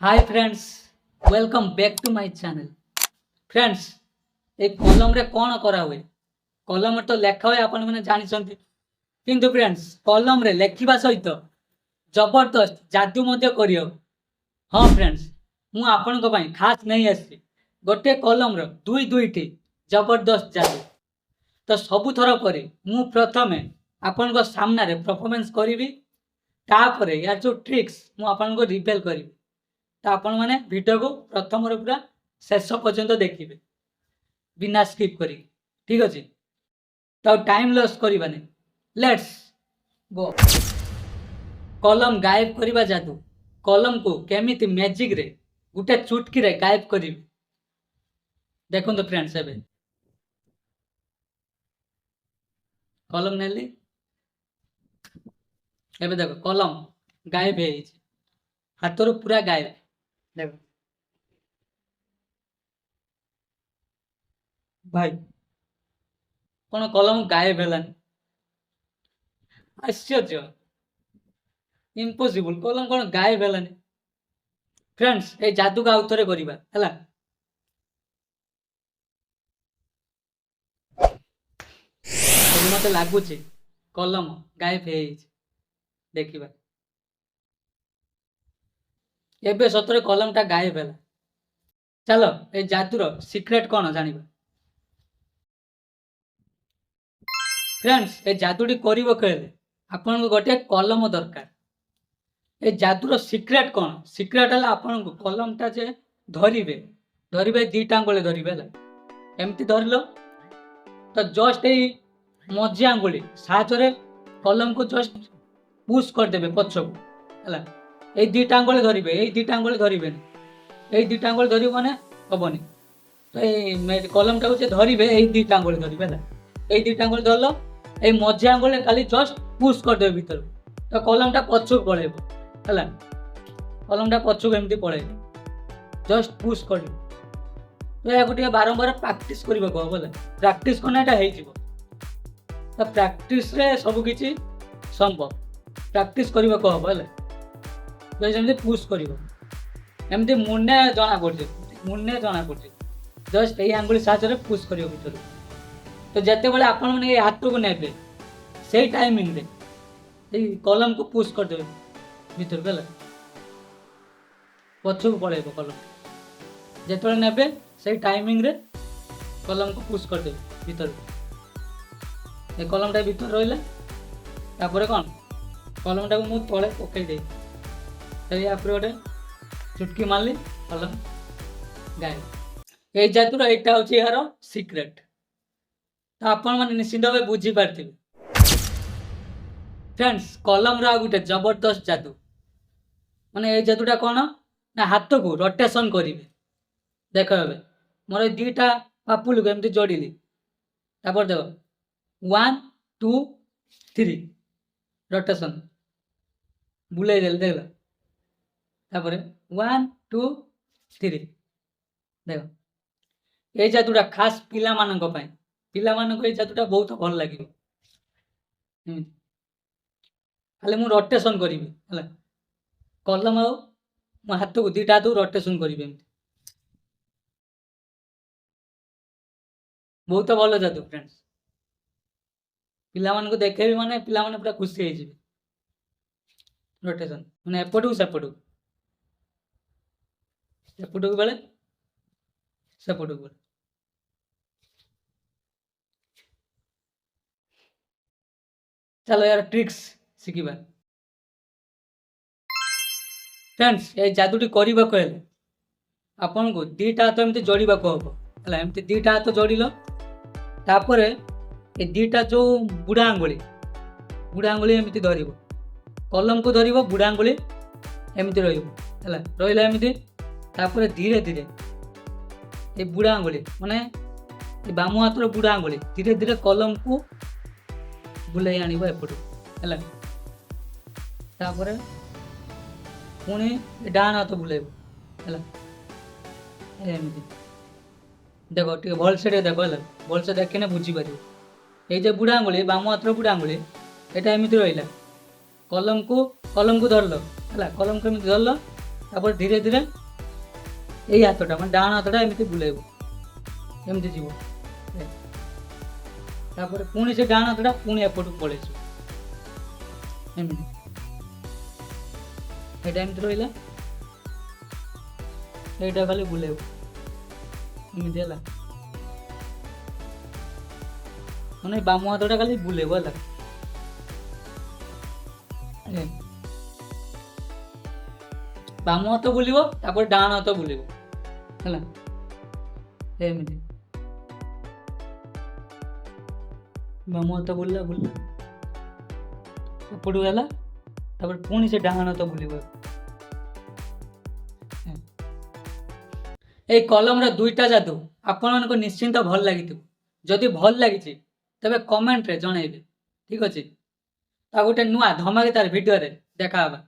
Hi friends, welcome back to my channel. Friends, एक कलम रे कौन करा हुए कलम तो लेखा हुए आपण मैंने जानी किंतु फ्रेंड्स कलम रे लेखिबा सहित जबरदस्त जादू मध्य करियो। हाँ फ्रेंड्स, मु आपण को पई खास नहीं आसी गोटे कलम रो दुई दुईटी जबरदस्त जादू। तो सबु थर पर मु प्रथमे आपण को सामने रे परफॉर्मेंस करिवि, तापरे यार जो ट्रिक्स मु आपण को रिवील करिवि। तो आपण मैंने वीडियो को प्रथम पूरा शेष पर्यंत देखिए बिना स्किप करी। ठीक अच्छे, तो टाइम लॉस करवानी, लेट्स गो। कलम गायब करवा जादू। कलम को केमिति मैजिक रे गुटे चुटकी रे गायब करी। देखो तो फ्रेंड्स, एबे कलम नेली, एबे देखो कलम गायब है, हाथों पूरा गायब। देखो भाई, कौन कलम गायब है? आश्चर्य, इम्पॉसिबल, कलम कौन गायब है? फ्रेंड्स, ये जादू का आउथरे करिबा हला। मत लगुच कलम गायब है, देखिबा एबे सतरे कलमटा गायब है। चलो ए जादूर सीक्रेट कौन जानिबा। फ्रेंड्स, ए जादूटी करिबो कहले आपन को गोटे कलम दरकार। ए जादूर सीक्रेट कौन? सीक्रेट है आपन को कलमटा जे धरिबे धरिबे दीटा आंगुले धरिबे हला। एमती धरलो तो जस्ट ए मझी आंगुली साहाय्य कलम को जस्ट पुश कर देबे पछको हला। ए दीटा आंगुले धरिबे, ए दीटा आंगुले धरिबे, ए दीटा आंगुले धरिबो माने हबनी। तो ए कलमटा को जे धरिबे ए दीटा आंगुले धरिबे हला। ए दीटा आंगुले धरलो, ए मझी आंगुले खाली जस्ट पुश कर देबे भीतर, तो कलमटा पछको पळेबो हला। कलमटा पछको एमती पळेबो, जस्ट पुश कर। तो या गोटे बारंबार प्रैक्टिस करबा को बोले, प्रैक्टिस करनाटा हेइ जिवो। तो प्रैक्टिस रे सब किछि संभव, प्रैक्टिस करबा को बोले। तो जेमती पुश करबो एमती मुन्ने जना पड़े, मुन्ने जना पड़े, जस्ट यही आंगुली साहाय्य पुश करियो भीतर। तो जेते बेले आपण माने हाथ को नेबे सेही टाइमिंग रे ए कलम को पुश कर देबे भीतर बेले, पछको पळेबो कलम। जेते बेले नेबे सेही टाइमिंग रे कलम को पुश कर देबे भीतर। ए कलमटा भीतर रहिला, तापर कोन कलमटा को मु तळे पकई दे, तै आपरे गोटे चुटकी मारली, कलम गायब। ए जादूर एटा होची यार सीक्रेट। तो आपण माने निश्चित भावे बुझी पारथिबे। फ्रेंड्स, कलम रा गुटे जबरदस्त जादू माने ए जादूटा कोन ना हाथ को रोटेशन करिवे। देखो एबे मोर दीटा पापुल को एमती जोड़िली, तापर देखो 1 2 3 रोटेशन बुलाई देल, देखला तापर 1 2 3। देखो ए जादूटा खास पिला मानक पई, पिला मानक ए जादूटा बहुत भल लागिबो। खाली मु रोटेशन करिवि हला, कलम आ मो हाथ को दीटा हाथ रोटेशन करिवि एमती। बहुत भल जादू फ्रेंड्स, पिला मान को देखेबी माने पिला माने पूरा खुशी हे जिवे। रोटेशन माने एपटू सेपटू, एपटू बेले सेपटू बेले। चलो यार ट्रिक्स शिखिबा। फ्रेंड्स, ए जादूटी करबा कहले आपन को दीटा हाथ एमती जोड़िबा को हबो हला। एमती दीटा हाथ जोड़िलो, तापरे ए दीटा जो बुढ़ा आंगुली एमती धरिबो, कलम को धरिबो, बुढ़ा आंगुली एमती रहिबो हला। रहिला एमती, तापरे धीरे धीरे ए बुढ़ा आंगुली माने ए बामो हाथर बुढ़ा आंगुली धीरे धीरे कलम को बुलाई आनिबो एपटू हला। तापरे पुणी डान हाथ बुलाइबो हला। एमती देखो टे भल से देखो हला, भल से देखने बुझी पारिबो। ए जे बुढ़ा आंगुली बाम हाथर बुढ़ा आंगुली एटा एमती रहिला, कलम को धरलो हला। कलम को एमती धरलो, ତାପରେ ଧୀରେ ଧୀରେ ଏଇ ହାତଟା ମାନେ ଡାହାଣ ହାତଟା ଏମିତି ବୁଲେଇବ, ଏମିତି ଯିବ। ତାପରେ ପୁଣି ସେ ଡାହାଣ ହାତଟା ପୁଣି ଏପଟକୁ ପଳେଇଯିବ ଏମିତି। ଏଇଟା ଏମିତି ରହିଲା, ଏଇଟା ଖାଲି ବୁଲେଇବ ଏମିତି ହେଲା, ମାନେ ବାମ ହାତଟା ଖାଲି ବୁଲେଇବ ହେଲା। ବାମ ହାତ ବୁଲିବ, ତାପରେ ଡାହାଣ ହାତ ବୁଲିବ ହେଲା, ଏମିତି। ବାମ ହାତ ବୁଲିଲା ବୁଲିଲା ଏପଟକୁ ହେଲା, ତାପରେ ପୁଣି ସେ ଡାହାଣ ହାତ ବୁଲିବ। এই କଲମର ଦୁଇଟା ଯାଦୁ ଆପଣମାନଙ୍କୁ ନିଶ୍ଚିନ୍ତ ଭଲ ଲାଗିଥିବ। ଯଦି ଭଲ ଲାଗିଛି ତେବେ କମେଣ୍ଟରେ ଜଣାଇବେ, ଠିକ୍ ଅଛି। ଆଉ ଗୋଟେ ନୂଆ ଧମାକେଦାର ଭିଡ଼ିଓରେ ଦେଖା ହେବା।